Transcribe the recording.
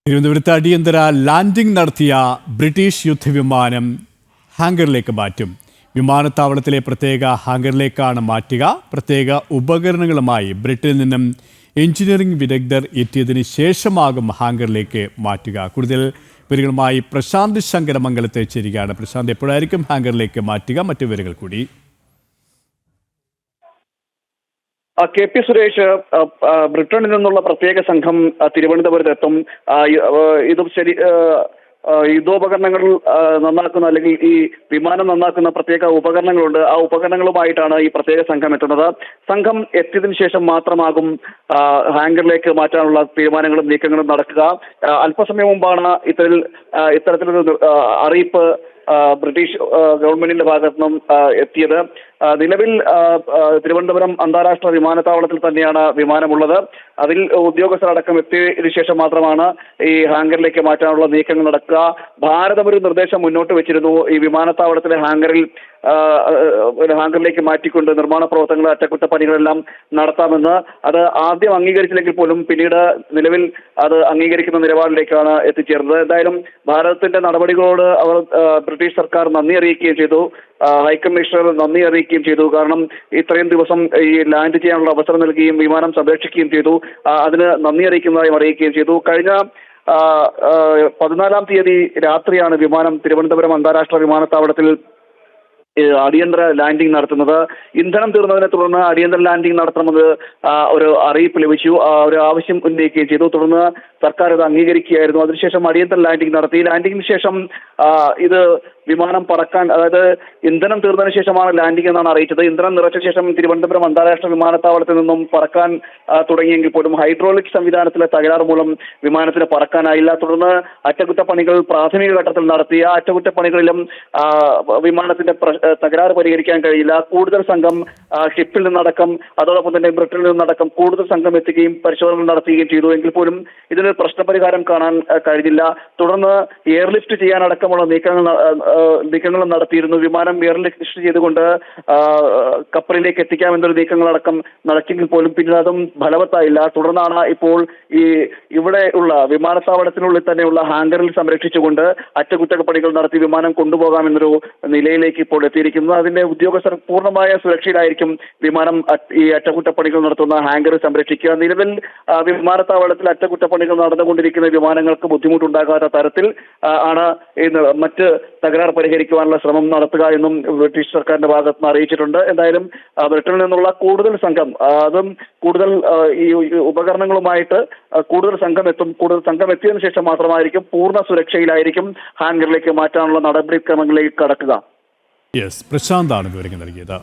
തിരുവനന്തപുരത്ത് അടിയന്തര ലാൻഡിംഗ് നടത്തിയ ബ്രിട്ടീഷ് യുദ്ധവിമാനം ഹാങ്കറിലേക്ക് മാറ്റും. വിമാനത്താവളത്തിലെ പ്രത്യേക ഹാങ്കറിലേക്കാണ് മാറ്റുക. പ്രത്യേക ഉപകരണങ്ങളുമായി ബ്രിട്ടനിൽ നിന്നും എഞ്ചിനീയറിംഗ് വിദഗ്ധർ എത്തിയതിന് ശേഷമാകും ഹാങ്കറിലേക്ക് മാറ്റുക. കൂടുതൽ വിവരങ്ങളുമായി പ്രശാന്ത് ശങ്കരമംഗലത്ത് ചേരുകയാണ്. പ്രശാന്ത്, എപ്പോഴായിരിക്കും ഹാങ്കറിലേക്ക് മാറ്റുക? മറ്റു വിവരങ്ങൾ കൂടി. കെ പി സുരേഷ്, ബ്രിട്ടനിൽ നിന്നുള്ള പ്രത്യേക സംഘം തിരുവനന്തപുരത്തെത്തും. ഇതും ശരി, യുദ്ധോപകരണങ്ങൾ നന്നാക്കുന്ന അല്ലെങ്കിൽ ഈ വിമാനം നന്നാക്കുന്ന പ്രത്യേക ഉപകരണങ്ങളുണ്ട്. ആ ഉപകരണങ്ങളുമായിട്ടാണ് ഈ പ്രത്യേക സംഘം എത്തുന്നത്. സംഘം എത്തിയതിനു ശേഷം മാത്രമാകും ഹാങ്കറിലേക്ക് മാറ്റാനുള്ള തീരുമാനങ്ങളും നീക്കങ്ങളും നടക്കുക. അല്പസമയം മുമ്പാണ് ഇത്തരത്തിലൊരു അറിയിപ്പ് ബ്രിട്ടീഷ് ഗവൺമെന്റിന്റെ ഭാഗത്തു നിന്നും എത്തിയത്. നിലവിൽ തിരുവനന്തപുരം അന്താരാഷ്ട്ര വിമാനത്താവളത്തിൽ തന്നെയാണ് വിമാനമുള്ളത്. അതിൽ ഉദ്യോഗസ്ഥരടക്കം എത്തിയതിനു ശേഷം മാത്രമാണ് ഈ ഹാങ്കറിലേക്ക് മാറ്റാനുള്ള നീക്കങ്ങൾ നടക്കുക. ഭാരതം ഒരു നിർദ്ദേശം മുന്നോട്ട് വെച്ചിരുന്നു. ഈ വിമാനത്താവളത്തിലെ ഹാങ്കറിലേക്ക് മാറ്റിക്കൊണ്ട് നിർമ്മാണ പ്രവർത്തനങ്ങൾ, അറ്റകുറ്റപ്പണികളെല്ലാം നടത്താമെന്ന്. അത് ആദ്യം അംഗീകരിച്ചില്ലെങ്കിൽ പോലും പിന്നീട് നിലവിൽ അത് അംഗീകരിക്കുന്ന നിലപാടിലേക്കാണ് എത്തിച്ചേർന്നത്. എന്തായാലും ഭാരതത്തിന്റെ നടപടികളോട് അവർ ബ്രിട്ടീഷ് സർക്കാർ നന്ദി അറിയിക്കുകയും ചെയ്തു. ഹൈക്കമ്മീഷണർ നന്ദി അറിയിക്കുകയും ചെയ്തു. കാരണം ഇത്രയും ദിവസം ഈ ലാൻഡ് ചെയ്യാനുള്ള അവസരം നൽകുകയും വിമാനം സംരക്ഷിക്കുകയും ചെയ്തു. അതിന് നന്ദി അറിയിക്കുന്നതായും അറിയിക്കുകയും ചെയ്തു. കഴിഞ്ഞ 14-ാം തീയതി രാത്രിയാണ് വിമാനം തിരുവനന്തപുരം അന്താരാഷ്ട്ര വിമാനത്താവളത്തിൽ അടിയന്തര ലാൻഡിംഗ് നടത്തുന്നത്. ഇന്ധനം തീർന്നതിനെ തുടർന്ന് അടിയന്തര ലാൻഡിംഗ് നടത്തണമെന്ന് ഒരു അറിയിപ്പ് ലഭിച്ചു. ഒരു ആവശ്യം ഉന്നയിക്കുകയും ചെയ്തു. തുടർന്ന് സർക്കാർ ഇത് അംഗീകരിക്കുകയായിരുന്നു. അതിനുശേഷം അടിയന്തര ലാൻഡിംഗ് നടത്തി. ലാൻഡിംഗിന് ശേഷം ഇത് വിമാനം പറക്കാൻ, അതായത് ഇന്ധനം തീർന്നതിന് ശേഷമാണ് ലാൻഡിംഗ് എന്നാണ് അറിയിച്ചത്. ഇന്ധനം നിറച്ച ശേഷം തിരുവനന്തപുരം അന്താരാഷ്ട്ര വിമാനത്താവളത്തിൽ നിന്നും പറക്കാൻ തുടങ്ങിയെങ്കിൽ പോലും ഹൈഡ്രോളിക് സംവിധാനത്തിലെ തകരാറ് മൂലം വിമാനത്തിന് പറക്കാനായില്ല. തുടർന്ന് അറ്റകുറ്റപ്പണികൾ പ്രാഥമിക ഘട്ടത്തിൽ നടത്തി. ആ അറ്റകുറ്റപ്പണികളിലും വിമാനത്തിന്റെ തകരാറ് പരിഹരിക്കാൻ കഴിയില്ല. കൂടുതൽ സംഘം ഷിപ്പിൽ നിന്നടക്കം, അതോടൊപ്പം തന്നെ ബ്രിട്ടനിൽ നിന്നടക്കം കൂടുതൽ സംഘം എത്തുകയും പരിശോധനകൾ നടത്തുകയും ചെയ്തു. എങ്കിൽ പോലും ഇതിന് പ്രശ്നപരിഹാരം കാണാൻ കഴിഞ്ഞില്ല. തുടർന്ന് എയർലിഫ്റ്റ് ചെയ്യാനടക്കമുള്ള നീക്കങ്ങളും നടത്തിയിരുന്നു. വിമാനം എയർലിഫ്റ്റ് ചെയ്തുകൊണ്ട് കപ്പലിലേക്ക് എത്തിക്കാമെന്നൊരു നീക്കങ്ങളടക്കം നടക്കിയെങ്കിൽ പോലും പിന്നീട് അതും ഫലവത്തായില്ല. തുടർന്നാണ് ഇപ്പോൾ ഇവിടെ ഉള്ള വിമാനത്താവളത്തിനുള്ളിൽ തന്നെയുള്ള ഹാങ്കറിൽ സംരക്ഷിച്ചുകൊണ്ട് അറ്റകുറ്റപ്പണികൾ നടത്തി വിമാനം കൊണ്ടുപോകാമെന്നൊരു നിലയിലേക്ക് ഇപ്പോൾ എത്തിയിരിക്കുന്നത്. അതിന്റെ ഉദ്യോഗസ്ഥർ പൂർണ്ണമായ സുരക്ഷയിലായിരിക്കും വിമാനം ഈ അറ്റകുറ്റപ്പണികൾ നടത്തുന്ന ഹാങ്കറിൽ സംരക്ഷിക്കുക. നിലവിൽ വിമാനത്താവളത്തിൽ അറ്റകുറ്റപ്പണികൾ നടന്നുകൊണ്ടിരിക്കുന്ന വിമാനങ്ങൾക്ക് ബുദ്ധിമുട്ടുണ്ടാകാത്ത തരത്തിൽ ആണ് മറ്റ് തകരാർ പരിഹരിക്കുവാനുള്ള ശ്രമം നടത്തുക എന്നും ബ്രിട്ടീഷ് സർക്കാരിന്റെ ഭാഗത്ത് നിന്ന് അറിയിച്ചിട്ടുണ്ട്. എന്തായാലും ബ്രിട്ടനിൽ നിന്നുള്ള കൂടുതൽ സംഘം, അതും കൂടുതൽ ഈ ഉപകരണങ്ങളുമായിട്ട് കൂടുതൽ സംഘം എത്തും. കൂടുതൽ സംഘം എത്തിയതിനു ശേഷം മാത്രമായിരിക്കും പൂർണ്ണ സുരക്ഷയിലായിരിക്കും ഹാങ്കറിലേക്ക് മാറ്റാനുള്ള നടപടിക്രമങ്ങളിലേക്ക് കടക്കുക. പ്രശാന്താണ് വിവരങ്ങൾ നൽകിയത്.